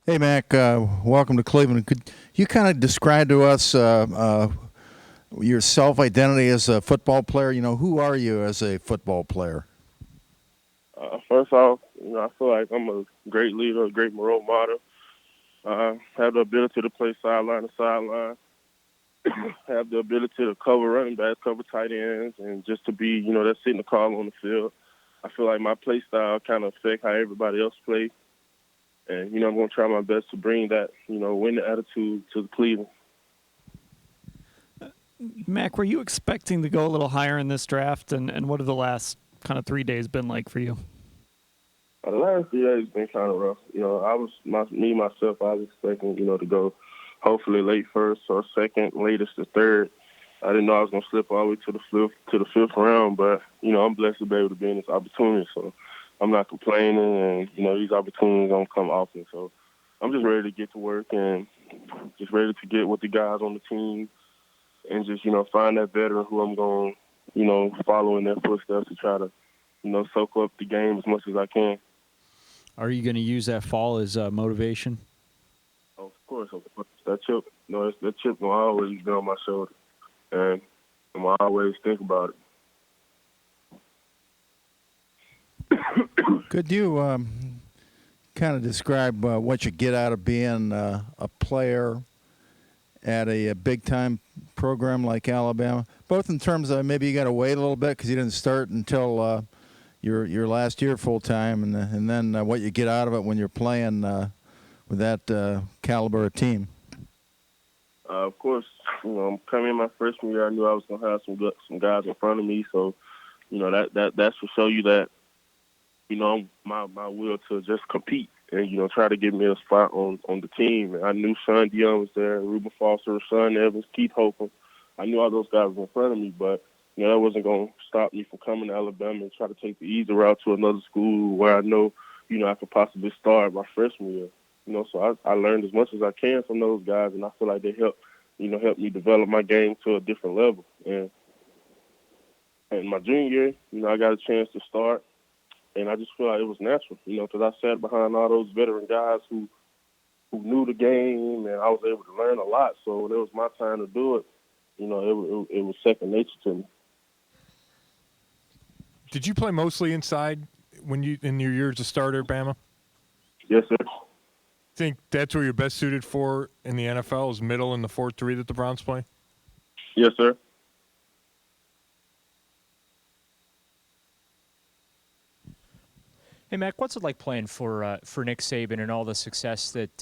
Hey, Mac. Welcome to Cleveland. Could you kind of describe to us your self-identity as a football player? Who are you as a football player? First off, I feel like I'm a great leader, a great role model. I have the ability to play sideline to sideline. Have the ability to cover running backs, cover tight ends, and just to be, that sitting the call on the field. I feel like my play style kind of affect how everybody else plays. And, I'm going to try my best to bring that, winning attitude to the Cleveland. Mac, were you expecting to go a little higher in this draft, and what have the last kind of 3 days been like for you? The last 3 days been kind of rough. Myself, I was expecting, to go hopefully late first or second, latest the third. I didn't know I was gonna slip all the way to the fifth round, but I'm blessed to be able to be in this opportunity. So I'm not complaining, and these opportunities don't come often. So I'm just ready to get to work and just ready to get with the guys on the team and just find that veteran who I'm going follow in their footsteps to try to soak up the game as much as I can. Are you going to use that fall as motivation? Of course, that chip, that chip will always be on my shoulder, and I'm always think about it. Could you kind of describe what you get out of being a player at a big-time program like Alabama? Both in terms of maybe you got to wait a little bit because you didn't start until your last year full-time, and then what you get out of it when you're playing with that caliber of team. Of course, coming in my freshman year, I knew I was gonna have some guys in front of me. So, that's to show you that, my will to just compete and try to get me a spot on the team. And I knew Sean Dion was there, Reuben Foster, Sean Evans, Keith Holcomb. I knew all those guys were in front of me, but that wasn't gonna stop me from coming to Alabama and try to take the easy route to another school where I know, I could possibly start my freshman year. So I learned as much as I can from those guys, and I feel like they helped me develop my game to a different level. And my junior year, I got a chance to start, and I just feel like it was natural, because I sat behind all those veteran guys who knew the game, and I was able to learn a lot. So when it was my time to do it, it was second nature to me. Did you play mostly inside in your years as starter at Bama? Yes, sir. Think that's where you're best suited for in the NFL is middle in the 4-3 that the Browns play? Yes, sir. Hey, Mac, what's it like playing for Nick Saban and all the success that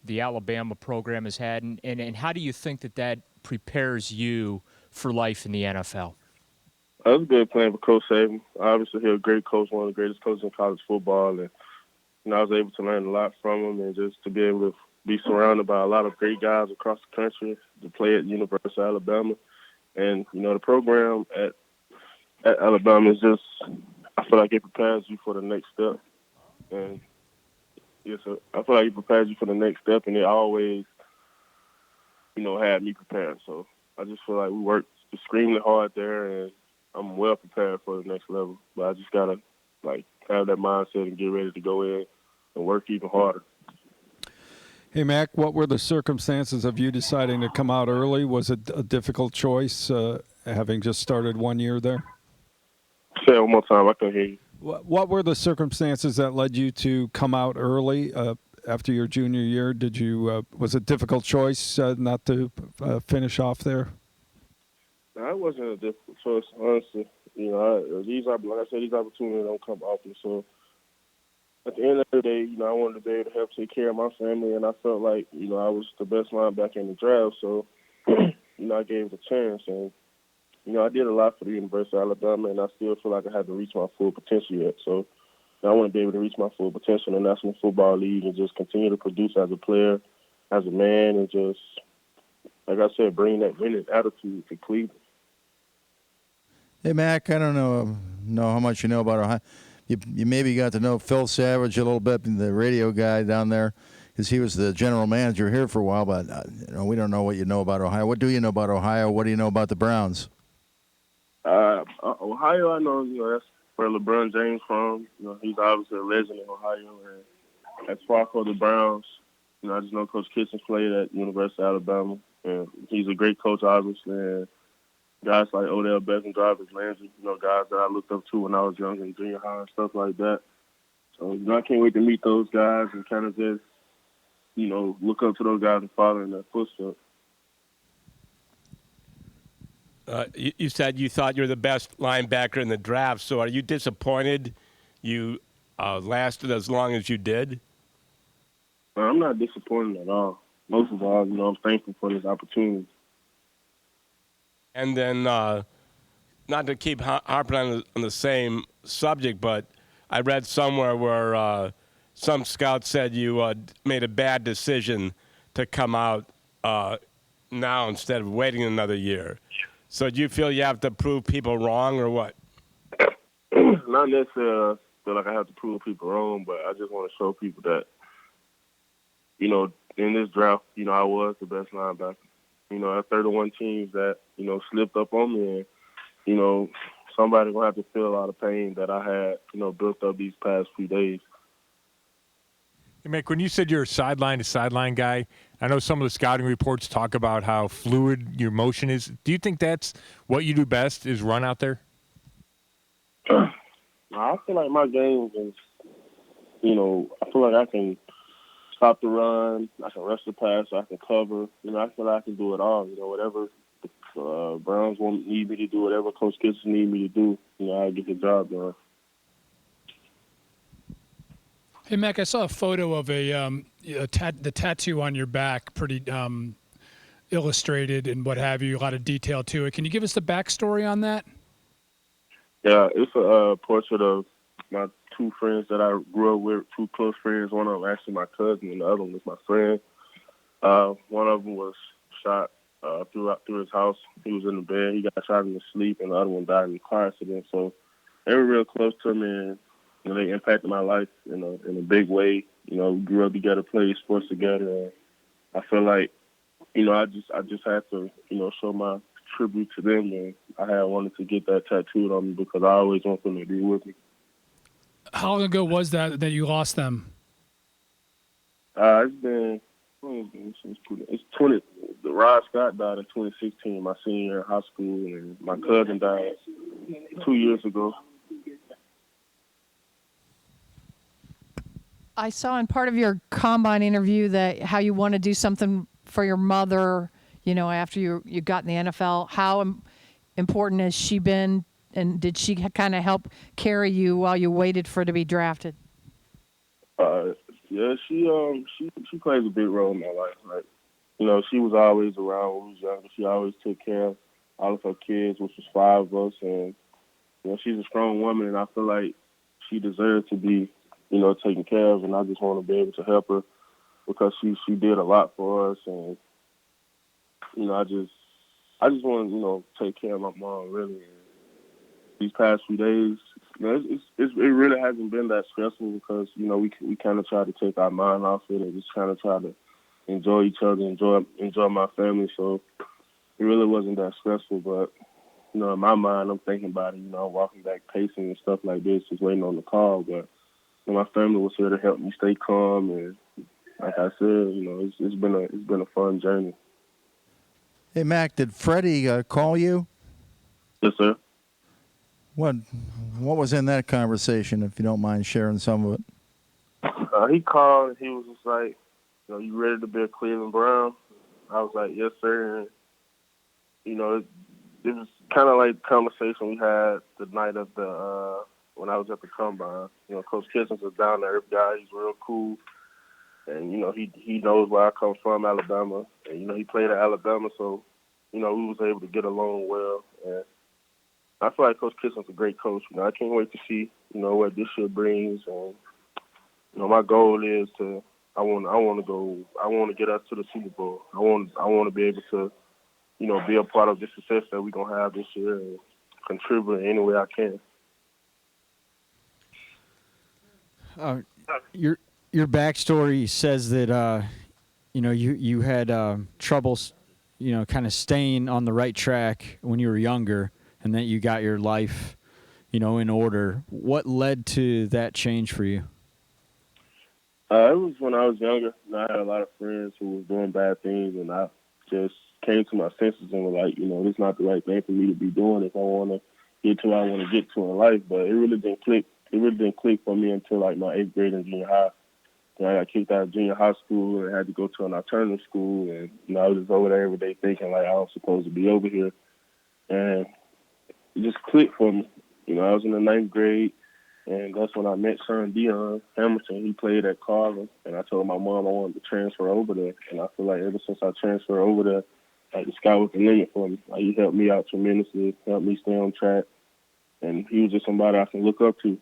the Alabama program has had, and how do you think that prepares you for life in the NFL? I was good playing for Coach Saban. Obviously, he's a great coach, one of the greatest coaches in college football, and I was able to learn a lot from him, and just to be able to be surrounded by a lot of great guys across the country to play at the University of Alabama. And, the program at Alabama is just, I feel like it prepares you for the next step. And, yes, sir, I feel like it prepares you for the next step, and it always, had me prepared. So I just feel like we worked extremely hard there, and I'm well prepared for the next level. But I just got to, have that mindset and get ready to go in and work even harder. Hey, Mac, what were the circumstances of you deciding to come out early? Was it a difficult choice, having just started 1 year there? Say it one more time. I couldn't hear you. What were the circumstances that led you to come out early after your junior year? Was it a difficult choice not to finish off there? No, it wasn't a difficult choice, honestly. These opportunities don't come often. So at the end of the day, I wanted to be able to help take care of my family, and I felt like, I was the best linebacker in the draft. So, I gave it a chance, and I did a lot for the University of Alabama, and I still feel like I haven't reached my full potential yet. So I want to be able to reach my full potential in the National Football League and just continue to produce as a player, as a man, and just, like I said, bring that winning attitude to Cleveland. Hey, Mac, I don't know how much you know about Ohio. You maybe got to know Phil Savage a little bit, the radio guy down there, because he was the general manager here for a while. But we don't know what you know about Ohio. What do you know about Ohio? What do you know about the Browns? Ohio, I know, that's where LeBron James from. He's obviously a legend in Ohio. And as far as the Browns, I just know Coach Kitchens played at University of Alabama, and he's a great coach, obviously. And guys like Odell Beckham, Jarvis Landry, guys that I looked up to when I was young in junior high and stuff like that. So, I can't wait to meet those guys and kind of just, look up to those guys and follow in their footsteps. You said you thought you were the best linebacker in the draft, so are you disappointed you lasted as long as you did? I'm not disappointed at all. Most of all, I'm thankful for this opportunity. And then, not to keep harping on the same subject, but I read somewhere where some scouts said you made a bad decision to come out now instead of waiting another year. So do you feel you have to prove people wrong or what? Not necessarily feel like I have to prove people wrong, but I just want to show people that, in this draft, I was the best linebacker. There are 31 teams that, slipped up on me, and, somebody will have to feel a lot of pain that I had, built up these past few days. Hey, Mack, when you said you're a sideline-to-sideline guy, I know some of the scouting reports talk about how fluid your motion is. Do you think that's what you do best, is run out there? I feel like my game is, I feel like I can stop the run, I can rush the pass, I can cover. I feel like I can do it all. Whatever the Browns need me to do, whatever Coach Kitchens need me to do, I'll get the job done. Hey, Mack, I saw a photo of the tattoo on your back, pretty illustrated and what have you, a lot of detail to it. Can you give us the backstory on that? Yeah, it's a portrait of my two friends that I grew up with, two close friends. One of them actually my cousin, and the other one was my friend. One of them was shot through his house. He was in the bed. He got shot in his sleep, and the other one died in a car accident. So they were real close to me, and they impacted my life in a big way. We grew up together, played sports together, and I feel like, I just had to, show my tribute to them, and I had wanted to get that tattooed on me because I always want them to be with me. How long ago was that you lost them? It's been, it's 20. Rod Scott died in 2016, my senior year in high school, and my cousin died 2 years ago. I saw in part of your combine interview that how you want to do something for your mother, after you got in the NFL. How important has she been, and did she kind of help carry you while you waited for her to be drafted? Yeah, she plays a big role in my life. Like, she was always around when we was younger. She always took care of all of her kids, which was 5 of us, and she's a strong woman, and I feel like she deserves to be taken care of, and I just want to be able to help her because she did a lot for us, and I just want to take care of my mom really. And these past few days, it really hasn't been that stressful because we kind of try to take our mind off it and just kind of try to enjoy each other, enjoy my family. So it really wasn't that stressful, but in my mind, I'm thinking about it. Walking back, pacing and stuff like this, just waiting on the call, but. My family was here to help me stay calm, and like I said, it's been a fun journey. Hey, Mack, did Freddie call you? Yes, sir. What was in that conversation, if you don't mind sharing some of it? He called, and he was just like, you ready to be a Cleveland Brown? I was like, yes, sir. And, it was kind of like the conversation we had the night of the when I was at the combine. Coach Kitchens is down to earth guy. He's real cool. And, he knows where I come from, Alabama. And, he played at Alabama, so, we was able to get along well. And I feel like Coach Kitchens is a great coach. I can't wait to see, what this year brings. And, my goal is I want to get us to the Super Bowl. I want to be able to, be a part of the success that we're going to have this year and contribute in any way I can. Your backstory says that you had troubles, kind of staying on the right track when you were younger, and that you got your life, in order. What led to that change for you? It was when I was younger. And I had a lot of friends who was doing bad things, and I just came to my senses and was like, this is not the right thing for me to be doing if I want to get to where I want to get to in life. But it really didn't click. It really didn't click for me until like my 8th grade in junior high. And I got kicked out of junior high school and had to go to an alternative school. And I was just over there every day thinking like I was supposed to be over here, and it just clicked for me. I was in the 9th grade. And that's when I met son Dion Hamilton. He played at Carver, and I told my mom I wanted to transfer over there. And I feel like ever since I transferred over there, like the sky was the limit for me. Like, he helped me out tremendously, helped me stay on track, and he was just somebody I can look up to.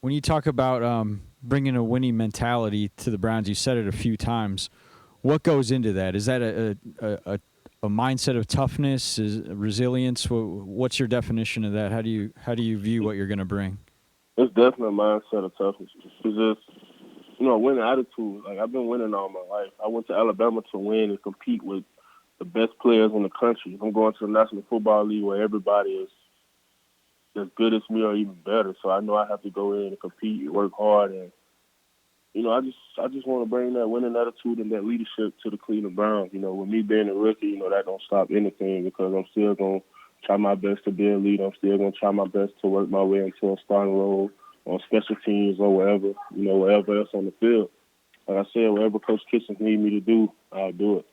When you talk about bringing a winning mentality to the Browns, you said it a few times. What goes into that? Is that a mindset of toughness, is resilience? What's your definition of that? How do you view what you're going to bring? It's definitely a mindset of toughness. It's just, a winning attitude. Like, I've been winning all my life. I went to Alabama to win and compete with the best players in the country. I'm going to the National Football League where everybody is as good as me or even better. So I know I have to go in and compete and work hard. And, I just want to bring that winning attitude and that leadership to the Cleveland Browns. With me being a rookie, that don't stop anything because I'm still going to try my best to be a leader. I'm still going to try my best to work my way into a starting role on special teams or wherever else on the field. Like I said, whatever Coach Kitchens need me to do, I'll do it.